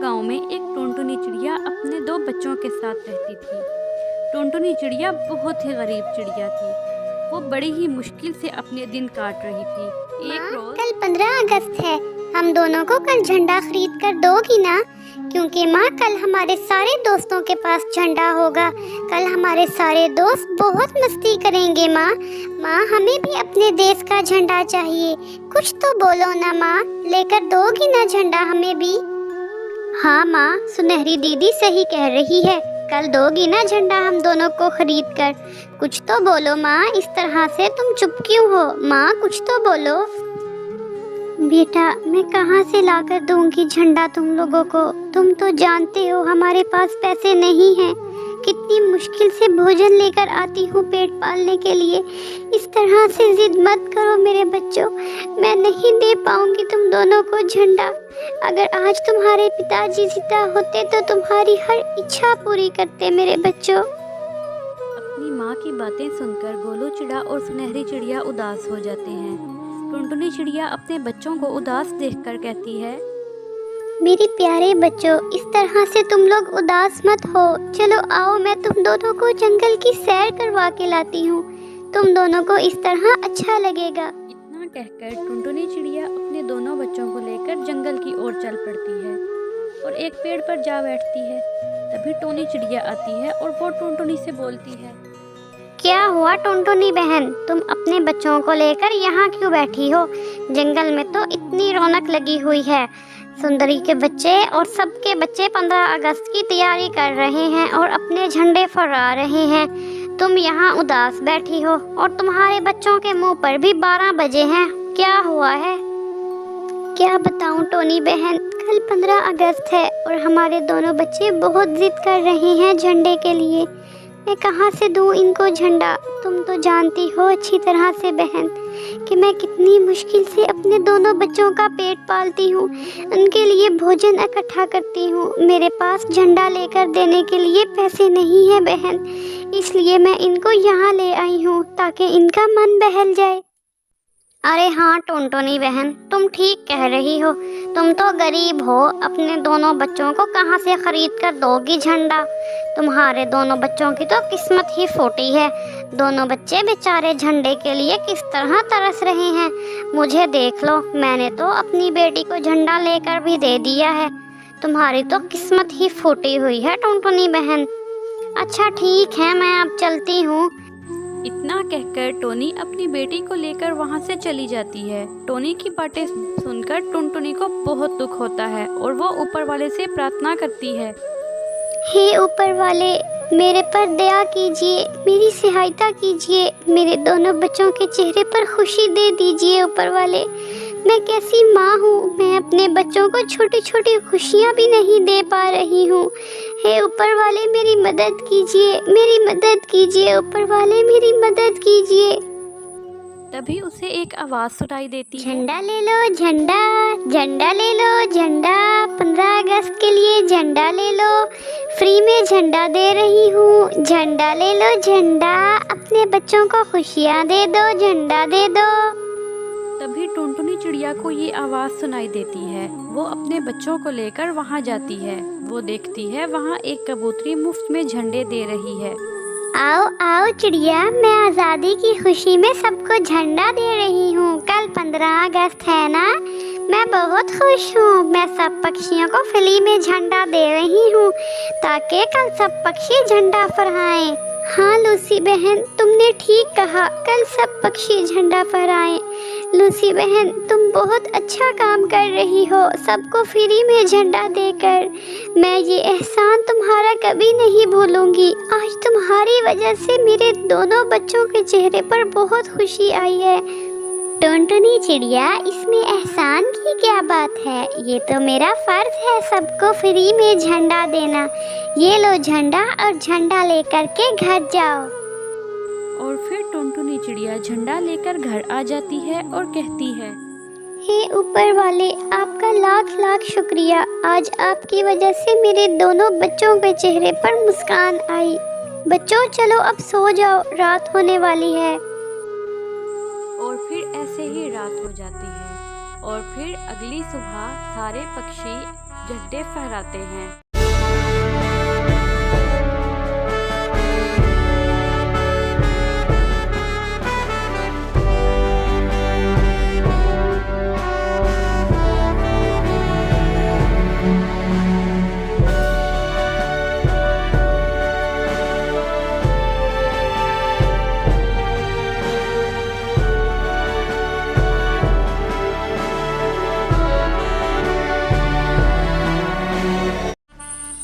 गांव में एक टुनटुनी चिड़िया अपने दो बच्चों के साथ रहती थी। टुनटुनी चिड़िया बहुत ही गरीब चिड़िया थी। वो बड़ी ही मुश्किल से अपने दिन काट रही थी। एक रोज कल 15 अगस्त है। हम दोनों को कल झंडा खरीद कर दोगी ना? क्योंकि माँ कल हमारे सारे दोस्तों के पास झंडा होगा। कल हमारे सारे दोस्त बहुत मस्ती करेंगे माँ। माँ हमें भी अपने देश का झंडा चाहिए। कुछ तो बोलो ना माँ, लेकर दोगी ना झंडा हमें भी? हाँ माँ, सुनहरी दीदी सही कह रही है। कल दोगी ना झंडा हम दोनों को खरीद कर? कुछ तो बोलो माँ, इस तरह से तुम चुप क्यों हो? माँ कुछ तो बोलो। बेटा मैं कहाँ से लाकर दूंगी झंडा तुम लोगों को? तुम तो जानते हो हमारे पास पैसे नहीं हैं। कितनी मुश्किल से भोजन लेकर आती हूँ पेट पालने के लिए। इस तरह से जिद मत करो मेरे बच्चों। मैं नहीं दे पाऊंगी तुम दोनों को झंडा। अगर आज तुम्हारे पिताजी जिंदा होते तो तुम्हारी हर इच्छा पूरी करते मेरे बच्चों। अपनी माँ की बातें सुनकर गोलू चिड़ा और सुनहरी चिड़िया उदास हो जाते हैं। टुनटुनी चिड़िया अपने बच्चों को उदास देखकर कहती है, मेरे प्यारे बच्चों, इस तरह से तुम लोग उदास मत हो। चलो आओ, मैं तुम दोनों को जंगल की सैर करवा के लाती हूँ। तुम दोनों को इस तरह अच्छा लगेगा। इतना कहकर टुनटुनी चिड़िया अपने दोनों बच्चों को लेकर जंगल की ओर चल पड़ती है और एक पेड़ पर जा बैठती है। तभी टोनी चिड़िया आती है और वो टुनटुनी से बोलती है, क्या हुआ टुनटुनी बहन, तुम अपने बच्चों को लेकर यहाँ क्यों बैठी हो? जंगल में तो इतनी रौनक लगी हुई है। सुंदरी के बच्चे और सबके बच्चे 15 अगस्त की तैयारी कर रहे हैं और अपने झंडे फहरा रहे हैं। तुम यहाँ उदास बैठी हो और तुम्हारे बच्चों के मुंह पर भी 12 बजे हैं। क्या हुआ है? क्या बताऊं टोनी बहन, कल 15 अगस्त है और हमारे दोनों बच्चे बहुत जिद कर रहे हैं झंडे के लिए। मैं कहाँ से दूँ इनको झंडा? तुम तो जानती हो अच्छी तरह से बहन कि मैं कितनी मुश्किल से अपने दोनों बच्चों का पेट पालती हूँ, उनके लिए भोजन इकट्ठा करती हूँ। मेरे पास झंडा लेकर देने के लिए पैसे नहीं है बहन, इसलिए मैं इनको यहाँ ले आई हूँ ताकि इनका मन बहल जाए। अरे हाँ टुनटुनी बहन, तुम ठीक कह रही हो। तुम तो गरीब हो, अपने दोनों बच्चों को कहाँ से खरीद कर दोगी झंडा? तुम्हारे दोनों बच्चों की तो किस्मत ही फूटी है। दोनों बच्चे बेचारे झंडे के लिए किस तरह तरस रहे हैं। मुझे देख लो, मैंने तो अपनी बेटी को झंडा लेकर भी दे दिया है। तुम्हारी तो किस्मत ही फूटी हुई है टुनटुनी बहन। अच्छा ठीक है, मैं अब चलती हूँ। इतना कहकर टोनी अपनी बेटी को लेकर वहां से चली जाती है। टोनी की बातें सुनकर टुनटुनी को बहुत दुख होता है और वो ऊपर वाले से प्रार्थना करती है, हे ऊपर वाले, मेरे पर दया कीजिए, मेरी सहायता कीजिए, मेरे दोनों बच्चों के चेहरे पर खुशी दे दीजिए ऊपर वाले। मैं कैसी माँ हूँ, मैं अपने बच्चों को छोटी छोटी खुशियाँ भी नहीं दे पा रही हूँ। हे ऊपर वाले मेरी मदद कीजिए, मेरी मदद कीजिए ऊपर वाले, मेरी मदद कीजिए। तभी उसे एक आवाज सुनाई देती है, झंडा ले लो झंडा, झंडा ले लो झंडा, 15 अगस्त के लिए झंडा ले लो, फ्री में झंडा दे रही हूँ। झंडा ले लो झंडा, अपने बच्चों को खुशियाँ दे दो, झंडा दे दो। तभी टुनटुनी चिड़िया को ये आवाज सुनाई देती है। वो अपने बच्चों को लेकर वहाँ जाती है। वो देखती है वहाँ एक कबूतरी मुफ्त में झंडे दे रही है। आओ आओ चिड़िया, मैं आज़ादी की खुशी में सबको झंडा दे रही हूँ। कल 15 अगस्त है ना, मैं बहुत खुश हूँ। मैं सब पक्षियों को फ्री में झंडा दे रही हूँ ताकि कल सब पक्षी झंडा फहराएं। हाँ लूसी बहन, तुमने ठीक कहा, कल सब पक्षी झंडा फहराएं। लूसी बहन, तुम बहुत अच्छा काम कर रही हो सबको फ्री में झंडा देकर। मैं ये एहसान तुम्हारा कभी नहीं भूलूंगी। आज तुम्हारी वजह से मेरे दोनों बच्चों के चेहरे पर बहुत खुशी आई है। टुनटुनी चिड़िया, इसमें एहसान की क्या बात है? ये तो मेरा फर्ज है सबको फ्री में झंडा देना। ये लो झंडा और झंडा लेकर के घर जाओ। और फिर टुनटुनी चिड़िया झंडा लेकर घर आ जाती है और कहती है, हे ऊपर वाले, आपका लाख लाख शुक्रिया। आज आपकी वजह से मेरे दोनों बच्चों के चेहरे पर मुस्कान आई। बच्चों चलो अब सो जाओ, रात होने वाली है। और फिर ऐसे ही रात हो जाती है। और फिर अगली सुबह सारे पक्षी झंडे फहराते हैं।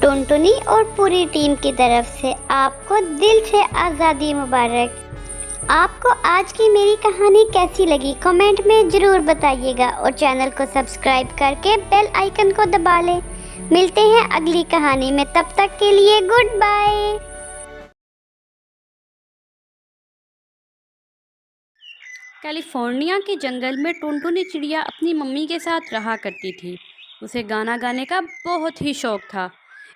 टुनटुनी और पूरी टीम की तरफ से आपको दिल से आज़ादी मुबारक। आपको आज की मेरी कहानी कैसी लगी कमेंट में ज़रूर बताइएगा और चैनल को सब्सक्राइब करके बेल आइकन को दबा लें। मिलते हैं अगली कहानी में, तब तक के लिए गुड बाय। कैलिफोर्निया के जंगल में टुनटुनी चिड़िया अपनी मम्मी के साथ रहा करती थी। उसे गाना गाने का बहुत ही शौक था।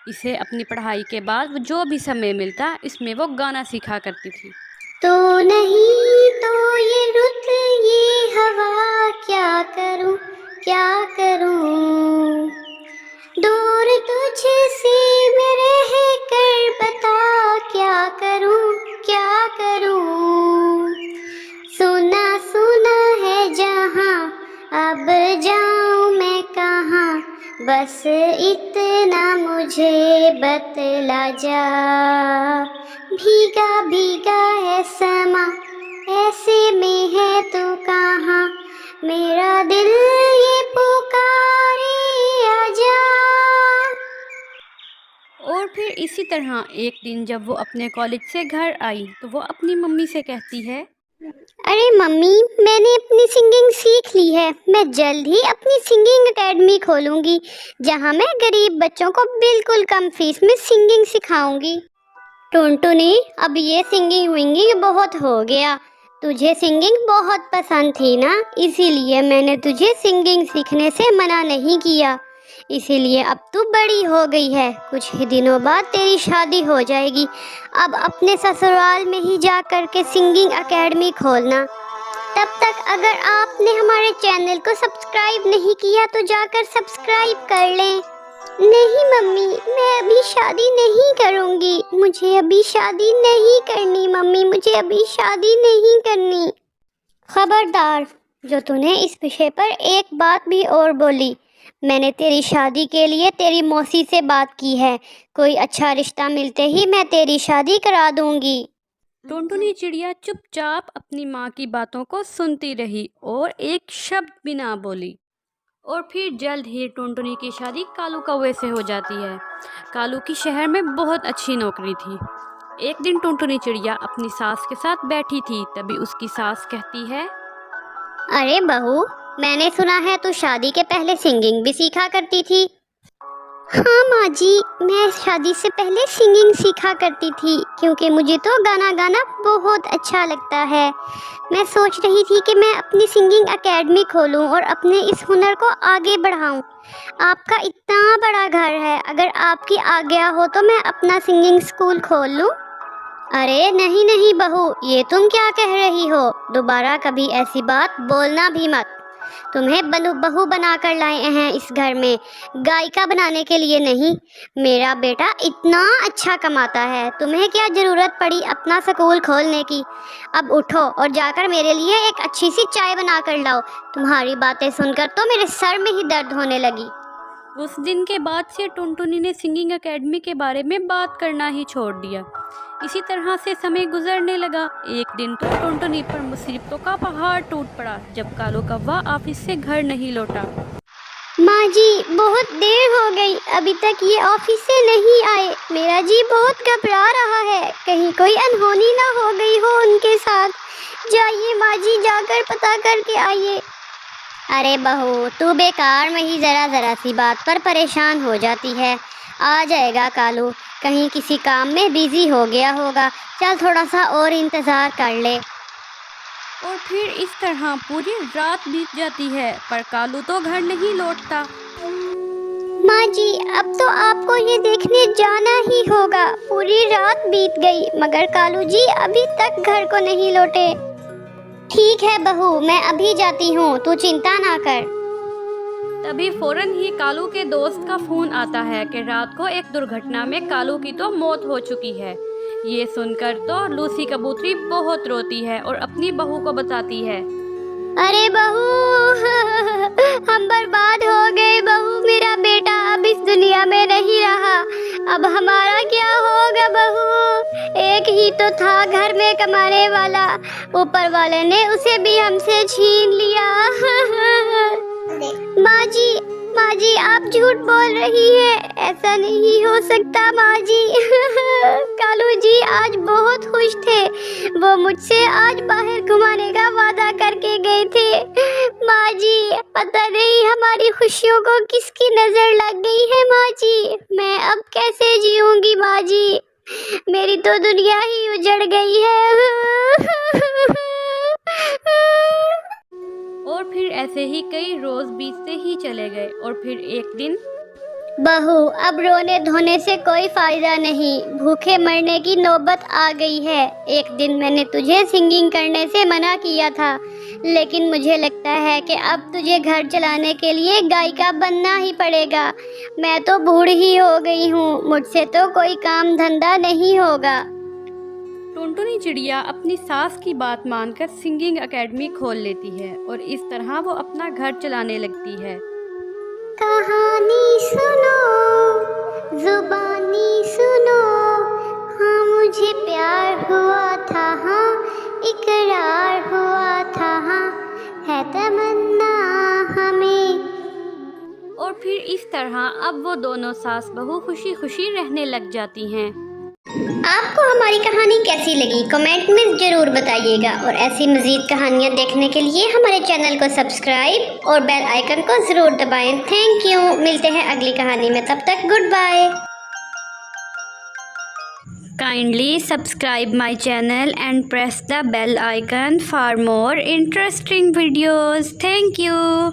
इसे अपनी पढ़ाई के बाद जो भी समय मिलता इसमें वो गाना सीखा करती थी। तो नहीं तो ये रुत ये हवा क्या करूं क्या करूं, दूर तुझसे मैं रह कर बता क्या करूं क्या करूं, सुना सुना है जहां अब जाऊं मैं कहां, बस इतना मुझे बतला जा, भीगा भीगा है समा ऐसे में है तू कहाँ, मेरा दिल ये पुकारे आजा। और फिर इसी तरह एक दिन जब वो अपने कॉलेज से घर आई तो वो अपनी मम्मी से कहती है, अरे मम्मी, मैंने अपनी सिंगिंग सीख ली है। मैं जल्द ही अपनी सिंगिंग एकेडमी खोलूंगी जहां मैं गरीब बच्चों को बिल्कुल कम फीस में सिंगिंग सिखाऊंगी। टुनटुनी, अब ये सिंगिंग विंगिंग बहुत हो गया। तुझे सिंगिंग बहुत पसंद थी ना, इसीलिए मैंने तुझे सिंगिंग सीखने से मना नहीं किया। इसीलिए अब तू बड़ी हो गई है, कुछ ही दिनों बाद तेरी शादी हो जाएगी। अब अपने ससुराल में ही जा कर के सिंगिंग एकेडमी खोलना। तब तक अगर आपने हमारे चैनल को सब्सक्राइब नहीं किया तो जाकर सब्सक्राइब कर लें। नहीं मम्मी, मैं अभी शादी नहीं करूंगी। मुझे अभी शादी नहीं करनी मम्मी, मुझे अभी शादी नहीं करनी। खबरदार, जो तूने इस विषय पर एक बात भी और बोली, मैंने तेरी शादी के लिए तेरी मौसी से बात की है। कोई अच्छा रिश्ता मिलते ही मैं तेरी शादी करा दूंगी। टुनटुनी चिड़िया चुपचाप अपनी माँ की बातों को सुनती रही और एक शब्द भी ना बोली। और फिर जल्द ही टुनटुनी की शादी कालू कौवे से हो जाती है। कालू की शहर में बहुत अच्छी नौकरी थी। एक दिन टुनटुनी चिड़िया अपनी सास के साथ बैठी थी, तभी उसकी सास कहती है, अरे बहू, मैंने सुना है तू शादी के पहले सिंगिंग भी सीखा करती थी। हाँ माँ जी, मैं शादी से पहले सिंगिंग सीखा करती थी क्योंकि मुझे तो गाना गाना बहुत अच्छा लगता है। मैं सोच रही थी कि मैं अपनी सिंगिंग एकेडमी खोलूं और अपने इस हुनर को आगे बढ़ाऊं। आपका इतना बड़ा घर है, अगर आपकी आज्ञा हो तो मैं अपना सिंगिंग स्कूल खोल लूं। अरे नहीं नहीं बहू, ये तुम क्या कह रही हो? दोबारा कभी ऐसी बात बोलना भी मत। तुम्हें बहू बना कर लाए हैं इस घर में, गायिका बनाने के लिए नहीं। मेरा बेटा इतना अच्छा कमाता है, तुम्हें क्या ज़रूरत पड़ी अपना स्कूल खोलने की? अब उठो और जाकर मेरे लिए एक अच्छी सी चाय बना कर लाओ। तुम्हारी बातें सुनकर तो मेरे सर में ही दर्द होने लगी। उस दिन के बाद से टुनटुनी ने सिंगिंग एकेडमी के बारे में बात करना ही छोड़ दिया। इसी तरह से समय गुजरने लगा। एक दिन तो टुनटुनी पर मुसीबतों का पहाड़ टूट पड़ा जब कालू कौवा ऑफिस से घर नहीं लौटा। माँ जी, बहुत देर हो गई, अभी तक ये ऑफिस से नहीं आए। मेरा जी बहुत घबरा रहा है, कहीं कोई अनहोनी ना हो गई हो उनके साथ। जाइए माँ जी, जाकर पता करके आइए। अरे बहू, तू बेकार में ही ज़रा सी बात पर परेशान हो जाती है। आ जाएगा कालू, कहीं किसी काम में बिजी हो गया होगा। चल थोड़ा सा और इंतज़ार कर ले। और फिर इस तरह पूरी रात बीत जाती है, पर कालू तो घर नहीं लौटता। माँ जी, अब तो आपको ये देखने जाना ही होगा। पूरी रात बीत गई मगर कालू जी अभी तक घर को नहीं लौटे। ठीक है बहू, मैं अभी जाती हूँ, तू चिंता ना कर। तभी फौरन ही कालू के दोस्त का फ़ोन आता है कि रात को एक दुर्घटना में कालू की तो मौत हो चुकी है। ये सुनकर तो लूसी कबूतरी बहुत रोती है और अपनी बहू को बताती है। अरे बहू, हम बर्बाद हो गए बहू, मेरा बेटा अब इस दुनिया में नहीं रहा, अब हमारा क्या होगा बहू? एक ही तो था घर में कमाने वाला, ऊपर वाले ने उसे भी हमसे छीन लिया। माँ जी आप झूठ बोल रही है, ऐसा नहीं हो सकता माँ जी। कालू जी आज बहुत खुश थे, वो मुझसे आज बाहर घुमाने का वादा करके गए थे। माँ जी पता नहीं हमारी खुशियों को किसकी नजर लग गई है माँ जी, मैं अब कैसे जीऊंगी माँ जी, मेरी तो दुनिया ही उजड़ गई है। और फिर ऐसे ही कई रोज बीतते ही चले गए और फिर एक दिन, बहू अब रोने धोने से कोई फायदा नहीं, भूखे मरने की नौबत आ गई है। एक दिन मैंने तुझे सिंगिंग करने से मना किया था, लेकिन मुझे लगता है कि अब तुझे घर चलाने के लिए गायिका बनना ही पड़ेगा। मैं तो बूढ़ी ही हो गई हूँ, मुझसे तो कोई काम धंधा नहीं होगा। टुनटुनी चिड़िया अपनी सास की बात मानकर सिंगिंग एकेडमी खोल लेती है और इस तरह वो अपना घर चलाने लगती है। कहानी सुनो, जुबानी सुनो, हाँ मुझे प्यार हुआ था, हाँ इकरार हुआ था, हाँ है तमन्ना हमें। और फिर इस तरह अब वो दोनों सास बहू खुशी खुशी रहने लग जाती हैं। आपको हमारी कहानी कैसी लगी कमेंट में ज़रूर बताइएगा, और ऐसी मज़ीद कहानियाँ देखने के लिए हमारे चैनल को सब्सक्राइब और बेल आइकन को ज़रूर दबाएं। थैंक यू, मिलते हैं अगली कहानी में, तब तक goodbye. Kindly subscribe my channel and press the bell icon for more interesting videos. Thank you.